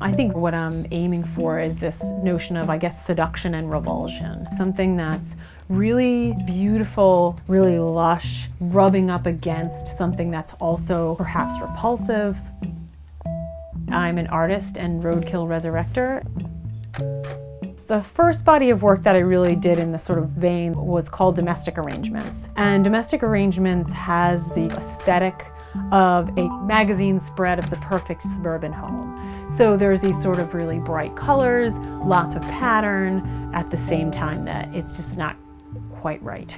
I think what I'm aiming for is this notion of, I guess, seduction and revulsion. Something that's really beautiful, really lush, rubbing up against something that's also perhaps repulsive. I'm an artist and roadkill resurrector. The first body of work that I really did in this sort of vein was called Domestic Arrangements. And Domestic Arrangements has the aesthetic of a magazine spread of the perfect suburban home. So there's these sort of really bright colors, lots of pattern, at the same time that it's just not quite right.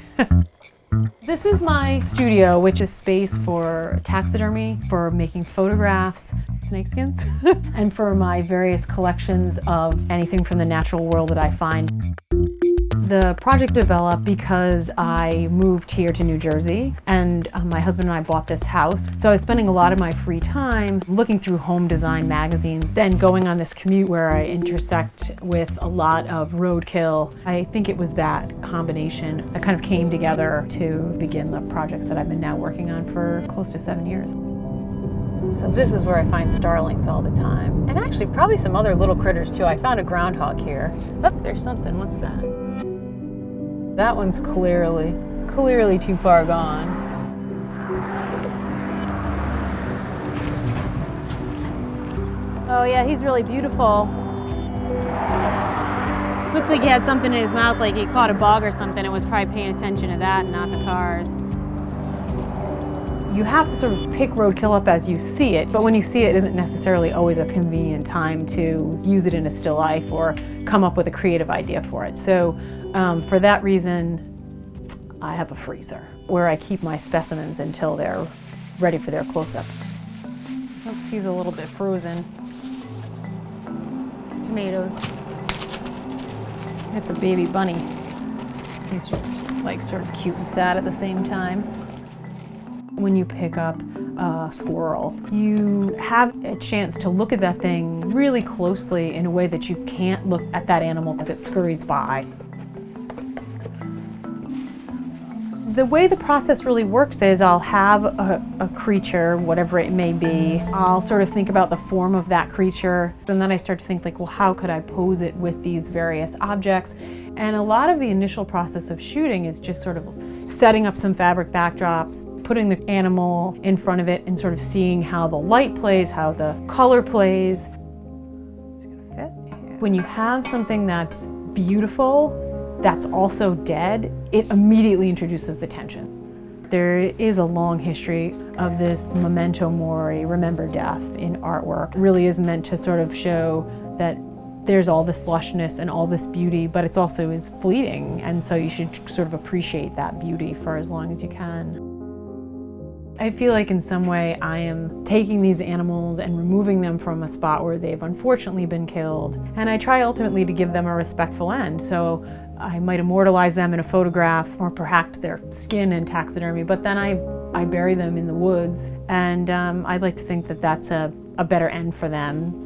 This is my studio, which is space for taxidermy, for making photographs, snakeskins, and for my various collections of anything from the natural world that I find. The project developed because I moved here to New Jersey, and my husband and I bought this house. So I was spending a lot of my free time looking through home design magazines, then going on this commute where I intersect with a lot of roadkill. I think it was that combination that kind of came together to begin the projects that I've been now working on for close to 7 years. So this is where I find starlings all the time. And actually probably some other little critters too. I found a groundhog here. Oh, there's something. What's that? That one's clearly too far gone. Oh yeah, he's really beautiful. Looks like he had something in his mouth, like he caught a bug or something and was probably paying attention to that and not the cars. You have to sort of pick roadkill up as you see it, but when you see it, it isn't necessarily always a convenient time to use it in a still life or come up with a creative idea for it. So for that reason, I have a freezer where I keep my specimens until they're ready for their close-up. Oops, he's a little bit frozen. Tomatoes. It's a baby bunny. He's just like sort of cute and sad at the same time. When you pick up a squirrel, you have a chance to look at that thing really closely in a way that you can't look at that animal as it scurries by. The way the process really works is I'll have a creature, whatever it may be. I'll sort of think about the form of that creature, and then I start to think like, well, how could I pose it with these various objects? And a lot of the initial process of shooting is just sort of setting up some fabric backdrops, putting the animal in front of it and sort of seeing how the light plays, how the color plays. Is it gonna fit? When you have something that's beautiful, that's also dead, it immediately introduces the tension. There is a long history of this memento mori, remember death, in artwork. It really is meant to sort of show that there's all this lushness and all this beauty, but it's also is fleeting, and so you should sort of appreciate that beauty for as long as you can. I feel like in some way I am taking these animals and removing them from a spot where they've unfortunately been killed, and I try ultimately to give them a respectful end. So I might immortalize them in a photograph, or perhaps their skin in taxidermy, but then I bury them in the woods, and I'd like to think that that's a better end for them.